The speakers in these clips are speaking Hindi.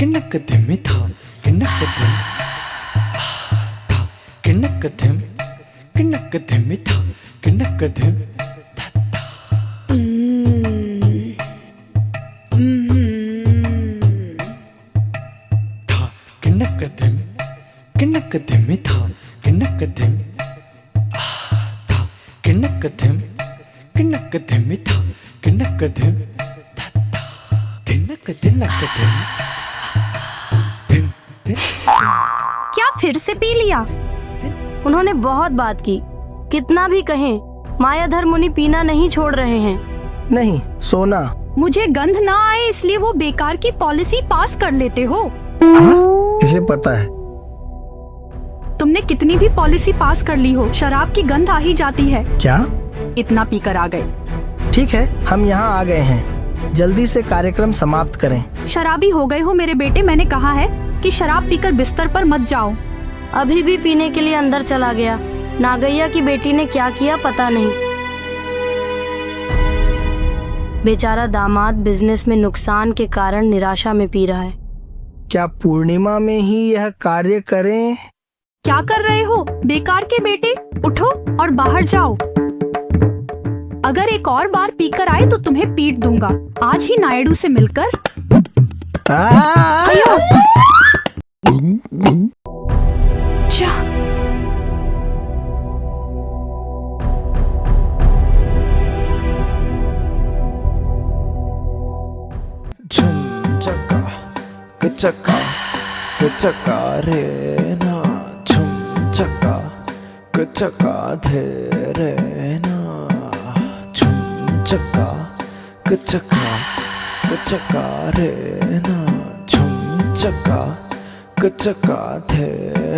किण्णकधिमि था किण्णकधिम था किण्णकधिम किण्णकधिमि था किण्णकधिम था किण्णकधिम किण्णकधिमि था किण्णकधिम था किण्णकधिम किण्णकधिमि था किण्णकधिम था किण्णकधिम क्या फिर से पी लिया? उन्होंने बहुत बात की, कितना भी कहें मायाधर मुनि पीना नहीं छोड़ रहे हैं। नहीं सोना, मुझे गंध ना आए इसलिए वो बेकार की पॉलिसी पास कर लेते हो। इसे पता है। तुमने कितनी भी पॉलिसी पास कर ली हो, शराब की गंध आ ही जाती है। क्या? इतना पीकर आ गए। ठीक है, हम यहाँ आ गए हैं, जल्दी से कार्यक्रम समाप्त करें। शराबी हो गए हो मेरे बेटे, मैंने कहा है कि शराब पीकर बिस्तर पर मत जाओ। अभी भी पीने के लिए अंदर चला गया। नागैया की बेटी ने क्या किया पता नहीं। बेचारा दामाद बिजनेस में नुकसान के कारण निराशा में पी रहा है। क्या पूर्णिमा में ही यह कार्य करें? क्या कर रहे हो बेकार के बेटे, उठो और बाहर जाओ। अगर एक और बार पीकर आए तो तुम्हें पीट दूंगा। आज ही नायडू से मिलकर जा। झुम चका कचका कचका रे ना झुम चका कचका धे रे ना झुम चका कचका कचका रे ना झुम चका कचका धे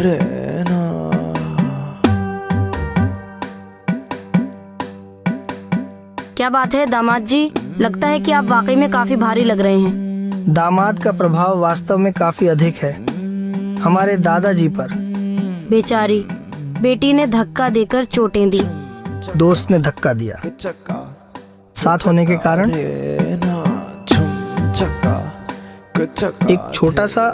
रे ना। क्या बात है दामाद जी, लगता है कि आप वाकई में काफी भारी लग रहे हैं। दामाद का प्रभाव वास्तव में काफी अधिक है हमारे दादाजी पर। बेचारी बेटी ने धक्का देकर चोटें दी। दोस्त ने धक्का दिया, साथ होने के कारण एक छोटा सा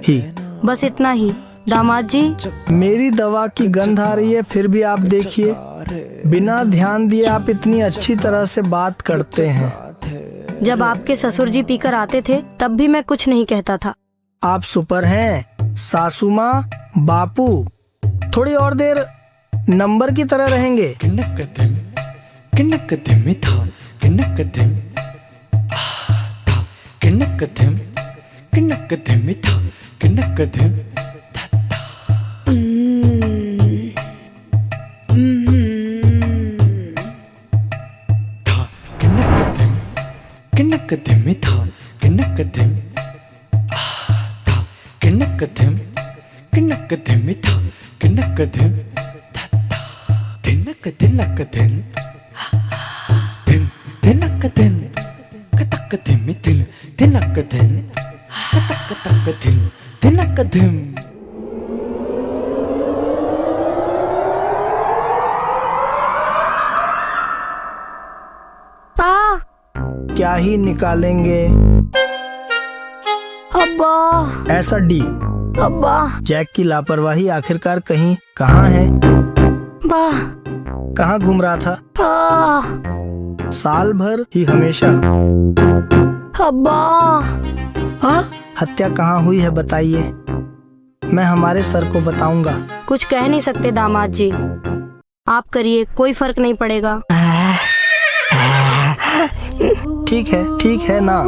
ही। बस इतना ही। दामाद जी, मेरी दवा की गंध आ रही है, फिर भी आप देखिए, बिना ध्यान दिए आप इतनी अच्छी तरह से बात करते हैं। जब आपके ससुर जी पीकर आते थे तब भी मैं कुछ नहीं कहता था। आप सुपर हैं सासू माँ, बापू। थोड़ी और देर नंबर की तरह रहेंगे। किण्णकधिम किण्णकधिमि था किण्णकधिम था किण्णकधिम किण्णकधिमि था किण्णकधिम था किण्णकधिम किण्णकधिमि था किण्णकधिम था किण्णकधिम किण्णकधिमि था किण्णकधिम था तिन्नकधिन दिन तिन्नकधिन कतकधिमि दिन तिन्नकधिन कतकधिन तिन्नकधिम। क्या ही निकालेंगे। अब्बा ऐसा डी। अब्बा जैक की लापरवाही आखिरकार कहीं कहाँ है? बा कहाँ घूम रहा था? साल भर ही हमेशा। अब्बा हत्या कहाँ हुई है बताइए, मैं हमारे सर को बताऊंगा। कुछ कह नहीं सकते दामाद जी, आप करिए, कोई फर्क नहीं पड़ेगा। ठीक है ना।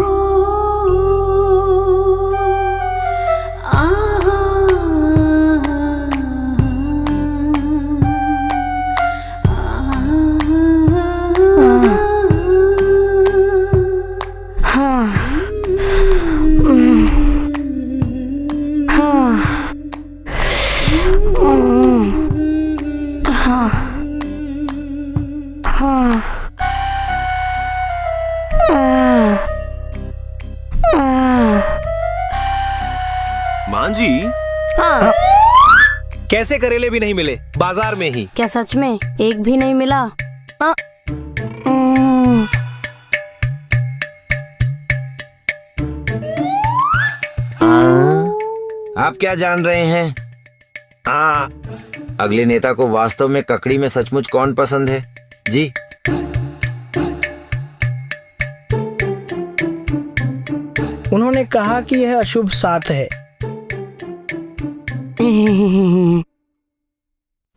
मान जी, हाँ। कैसे करेले भी नहीं मिले बाजार में ही? क्या सच में एक भी नहीं मिला? आप क्या जान रहे हैं? अगले नेता को वास्तव में ककड़ी में सचमुच कौन पसंद है? जी उन्होंने कहा कि यह अशुभ सात है।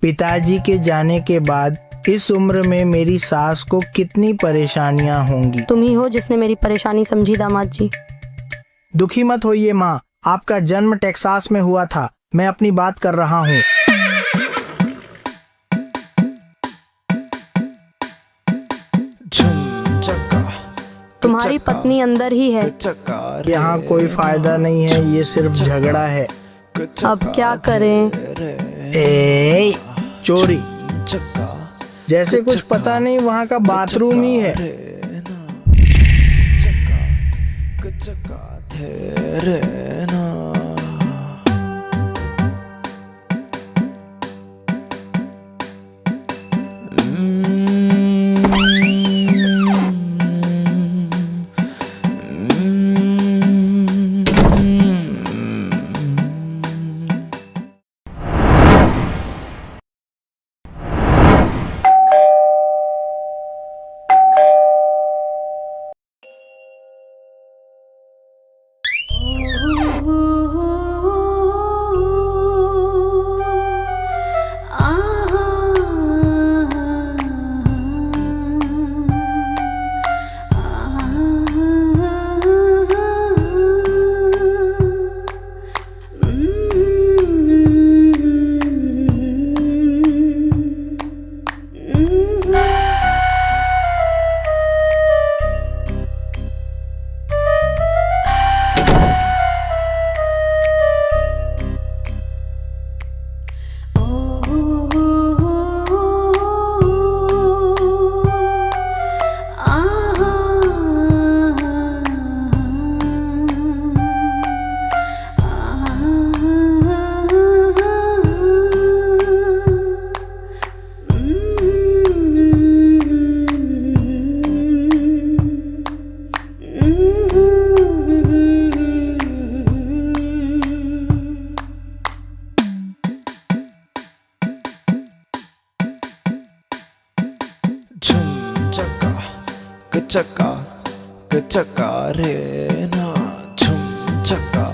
पिताजी के जाने के बाद इस उम्र में मेरी सास को कितनी परेशानियां होंगी। तुम ही हो जिसने मेरी परेशानी समझी दामाद जी। दुखी मत होइए माँ, आपका जन्म टेक्सास में हुआ था। मैं अपनी बात कर रहा हूँ। तुम्हारी पत्नी अंदर ही है। यहाँ कोई फायदा नहीं है, ये सिर्फ झगड़ा है। अब क्या करें? ए, चोरी जैसे कुछ पता नहीं, वहाँ का बाथरूम ही है। चका चका रे ना झुम चका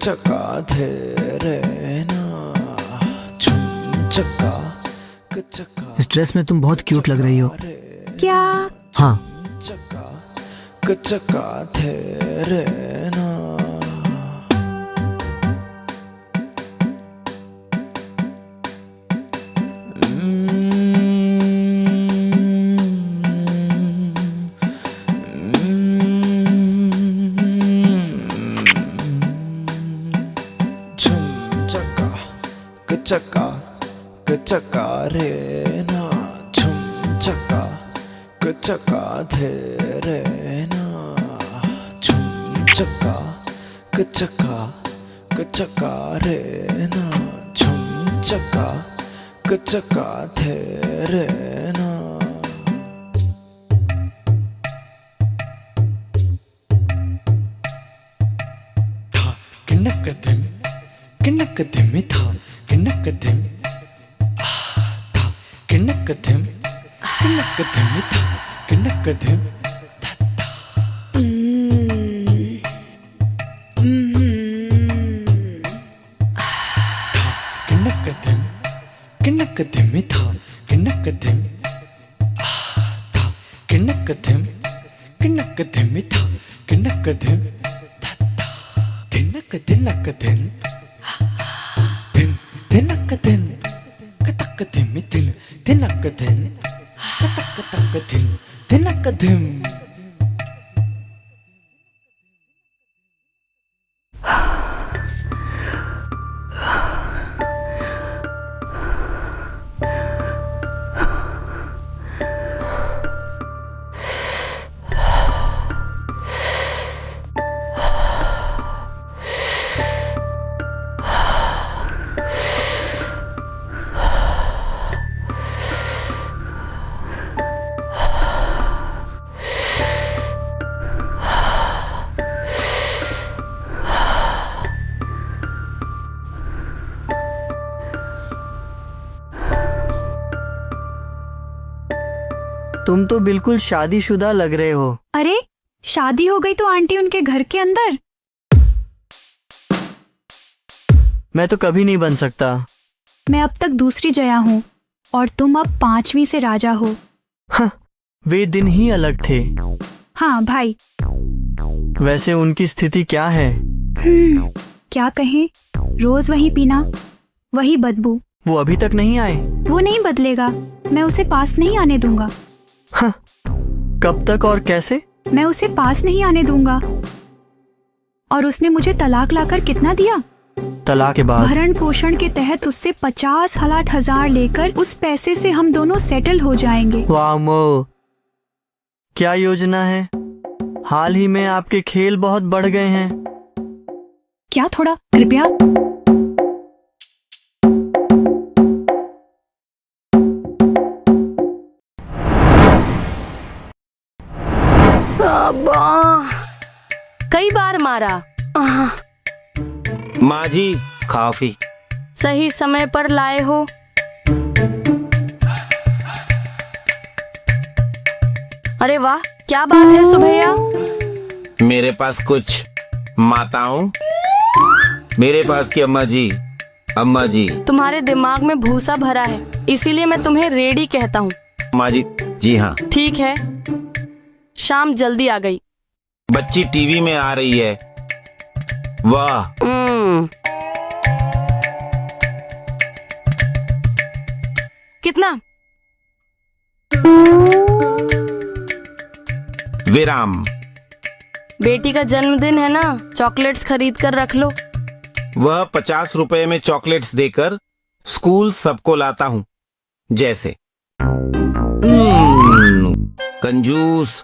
चका धे रे ना झुम चका चका। इस ड्रेस में तुम बहुत क्यूट लग रही हो। क्या? हाँ। चका चका धे रे ना। चका चका रे ना झुम चका चका धे रे ना झुम चका चका चका रे ना झुम चका चका धे रे ना। था किन्नक धिम था किन्नक धिम था किन्नक धिम था किन्नक धिम था किन्नक धिम था किन्नक धिम था किन्नक धिम था किन्नक धिम धिनक धिनक धिन धिनक धिन कतक धिम धिन धिनक धिन कतक तक धिन धिनक धिम। तुम तो बिल्कुल शादीशुदा लग रहे हो। अरे शादी हो गई तो आंटी उनके घर के अंदर। मैं तो कभी नहीं बन सकता। मैं अब तक दूसरी जया हूँ और तुम अब 5वीं से राजा हो। हाँ, वे दिन ही अलग थे। हाँ भाई। वैसे उनकी स्थिति क्या है? क्या कहें, रोज वही पीना, वही बदबू। वो अभी तक नहीं आए? वो नहीं बदलेगा, मैं उसे पास नहीं आने दूंगा। हाँ, कब तक और कैसे? मैं उसे पास नहीं आने दूंगा। और उसने मुझे तलाक लाकर कितना दिया? तलाक के बाद? भरण पोषण के तहत उससे 50-60 लेकर उस पैसे से हम दोनों सेटल हो जाएंगे। वाह मो, क्या योजना है। हाल ही में आपके खेल बहुत बढ़ गए हैं। क्या थोड़ा कृपया। कई बार मारा। माँ जी काफी। सही समय पर लाए हो। अरे वाह, क्या बात है सुभैया। मेरे पास कुछ माताओं, मेरे पास की अम्मा जी। अम्मा जी। तुम्हारे दिमाग में भूसा भरा है, इसीलिए मैं तुम्हें रेडी कहता हूँ। अम्मा जी। जी हाँ। ठीक है, शाम जल्दी आ गई। बच्ची टीवी में आ रही है। वाह। कितना? विराम। बेटी का जन्मदिन है ना, चॉकलेट्स खरीद कर रख लो। वह 50 रुपए में चॉकलेट्स देकर स्कूल सबको लाता हूँ जैसे। कंजूस।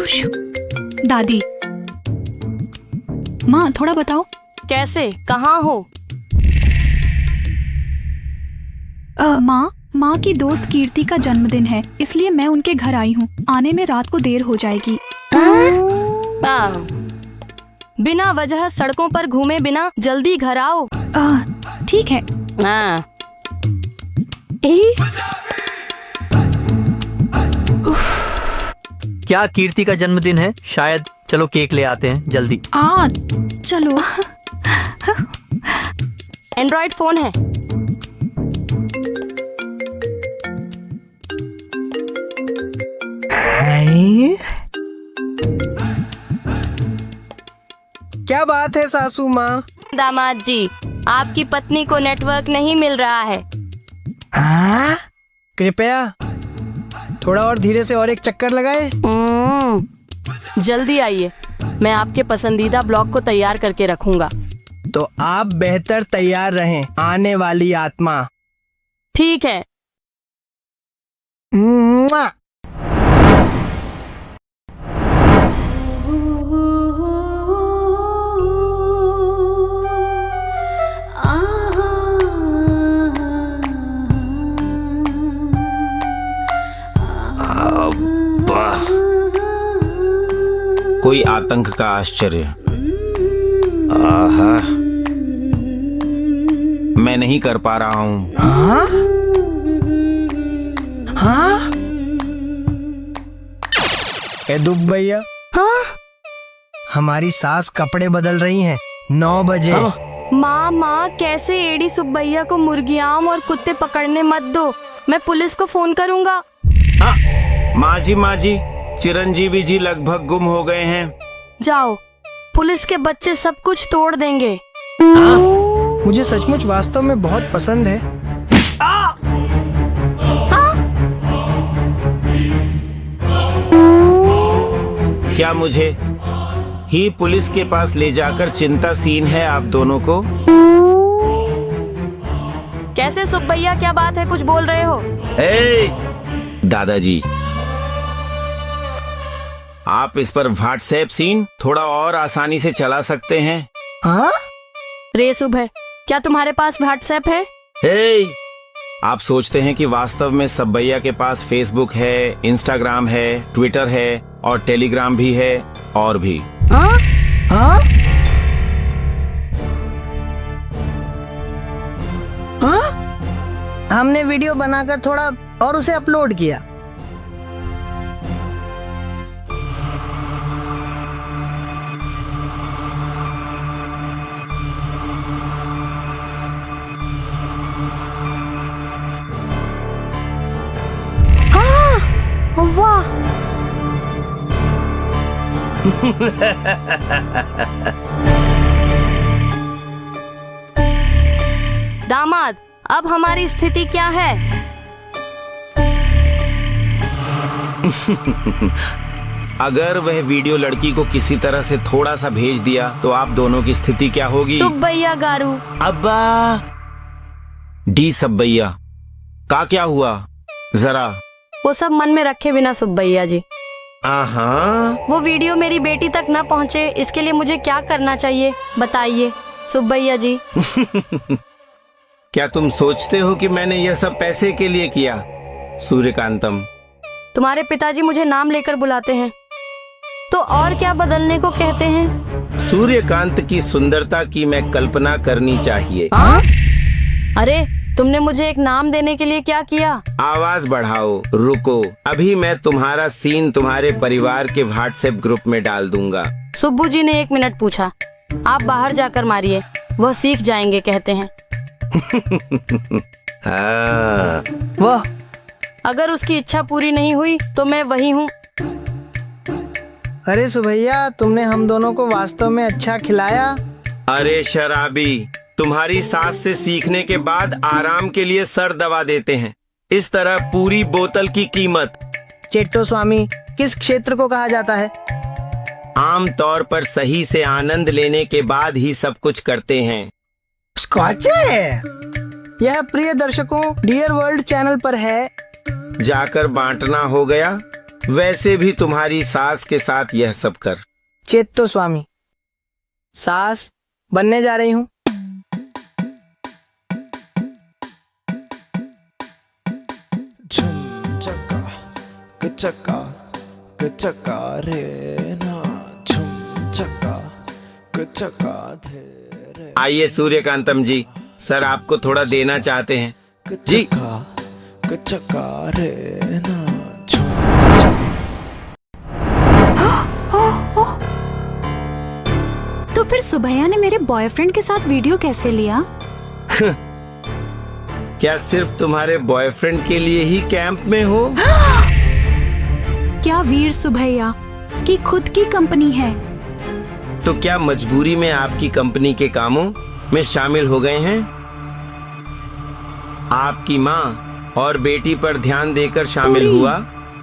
शू। दादी। माँ थोड़ा बताओ। कैसे, कहाँ हो? माँ की दोस्त कीर्ति का जन्मदिन है, इसलिए मैं उनके घर आई हूँ। आने में रात को देर हो जाएगी। बिना वजह सड़कों पर घूमे बिना जल्दी घर आओ। ठीक है। क्या कीर्ति का जन्मदिन है? शायद। चलो केक ले आते हैं जल्दी। चलो। एंड्रॉइड फोन है। क्या बात है सासू माँ? दामाद जी, आपकी पत्नी को नेटवर्क नहीं मिल रहा है। कृपया थोड़ा और धीरे से और एक चक्कर लगाए। जल्दी आइए, मैं आपके पसंदीदा ब्लॉग को तैयार करके रखूंगा। तो आप बेहतर तैयार रहें, आने वाली आत्मा। ठीक है। मुआ। कोई आतंक का आश्चर्य। आहा, मैं नहीं कर पा रहा हूँ। दुब भैया। हमारी सास कपड़े बदल रही हैं। 9 बजे। माँ कैसे एडी सुब्बैया को मुर्गियाम और कुत्ते पकड़ने मत दो, मैं पुलिस को फोन करूँगा। माँ जी, चिरंजीवी जी लगभग गुम हो गए हैं। जाओ, पुलिस के बच्चे सब कुछ तोड़ देंगे। मुझे सचमुच वास्तव में बहुत पसंद है। क्या मुझे ही पुलिस के पास ले जाकर चिंता सीन है आप दोनों को? कैसे सुब्बैया, क्या बात है, कुछ बोल रहे हो? दादाजी, आप इस पर व्हाट्सएप सीन थोड़ा और आसानी से चला सकते हैं। रे सुबह, क्या तुम्हारे पास व्हाट्सएप है? आप सोचते हैं कि वास्तव में सब्बैया के पास फेसबुक है, इंस्टाग्राम है, ट्विटर है और टेलीग्राम भी है और भी। हाँ? हाँ? हाँ? हमने वीडियो बनाकर थोड़ा और उसे अपलोड किया। वाह! दामाद, अब हमारी स्थिति क्या है? अगर वह वीडियो लड़की को किसी तरह से थोड़ा सा भेज दिया तो आप दोनों की स्थिति क्या होगी? सुब्बैया गारू। अब्बा डी सब्बैया का क्या हुआ? जरा वो सब मन में रखे बिना सुब्बैया जी। हाँ, वो वीडियो मेरी बेटी तक न पहुंचे, इसके लिए मुझे क्या करना चाहिए बताइए सुब्बैया जी। क्या तुम सोचते हो कि मैंने यह सब पैसे के लिए किया? सूर्यकांतम, तुम्हारे पिताजी मुझे नाम लेकर बुलाते हैं तो और क्या बदलने को कहते हैं? सूर्यकांत की सुंदरता की मैं कल्पना करनी चाहिए। हाँ? अरे तुमने मुझे एक नाम देने के लिए क्या किया? आवाज बढ़ाओ, रुको, अभी मैं तुम्हारा सीन तुम्हारे परिवार के व्हाट्सएप ग्रुप में डाल दूंगा। सुब्बू जी ने 1 मिनट पूछा, आप बाहर जाकर मारिए, वह सीख जाएंगे कहते हैं। हाँ। वाह! अगर उसकी इच्छा पूरी नहीं हुई तो मैं वही हूँ। अरे सुभैया, तुमने हम दोनों को वास्तव में अच्छा खिलाया। अरे शराबी, तुम्हारी सास से सीखने के बाद आराम के लिए सर दबा देते हैं। इस तरह पूरी बोतल की कीमत। चेट्टो स्वामी किस क्षेत्र को कहा जाता है? आम तौर पर सही से आनंद लेने के बाद ही सब कुछ करते हैं। स्कॉच है। यह प्रिय दर्शकों डियर वर्ल्ड चैनल पर है। जाकर बांटना हो गया। वैसे भी तुम्हारी सास के साथ यह सब कर। चेट्टो स्वामी, सास बनने जा रही हूँ। झुम चका कचका कचका रे ना, झुम चका कचका धे रे। आइए सूर्यकांतम जी, सर आपको थोड़ा देना चाहते हैं जी। कचका रे ना, झुम तो फिर सुबैया ने मेरे बॉयफ्रेंड के साथ वीडियो कैसे लिया? क्या सिर्फ तुम्हारे बॉयफ्रेंड के लिए ही कैंप में हो? क्या वीर सुबैया की खुद की कंपनी है। तो क्या मजबूरी में आपकी कंपनी के कामों में शामिल हो गए हैं? आपकी माँ और बेटी पर ध्यान देकर शामिल हुआ।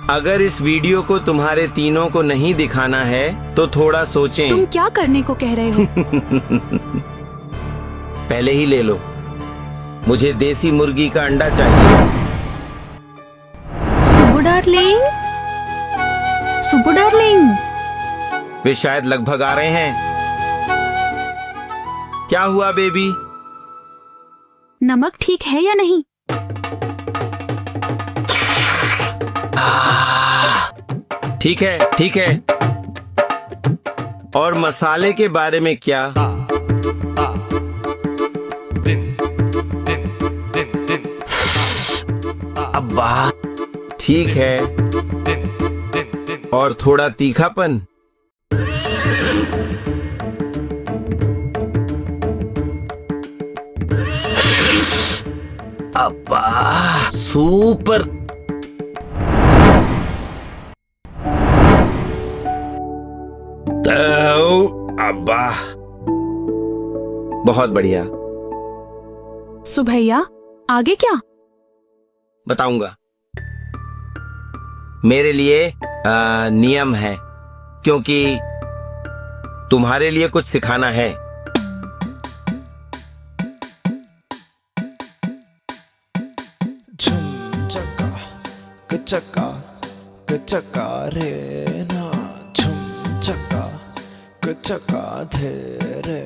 अगर इस वीडियो को तुम्हारे तीनों को नहीं दिखाना है तो थोड़ा सोचें। तुम क्या करने को कह रहे हो? पहले ही ले लो, मुझे देसी मुर्गी का अंडा चाहिए। सुबु डार्लिंग, सुबु डार्लिंग। वे शायद लगभग आ रहे हैं। क्या हुआ बेबी? नमक ठीक है या नहीं? ठीक है, ठीक है। और मसाले के बारे में क्या? अब्बा ठीक है। और थोड़ा तीखापन। अब्बा सुपर। अब्बा बहुत बढ़िया। सुबैया आगे क्या? बताऊंगा। मेरे लिए नियम है, क्योंकि तुम्हारे लिए कुछ सिखाना है। झुम चका कचका कचका रे ना, झुम चका कचका धे रे।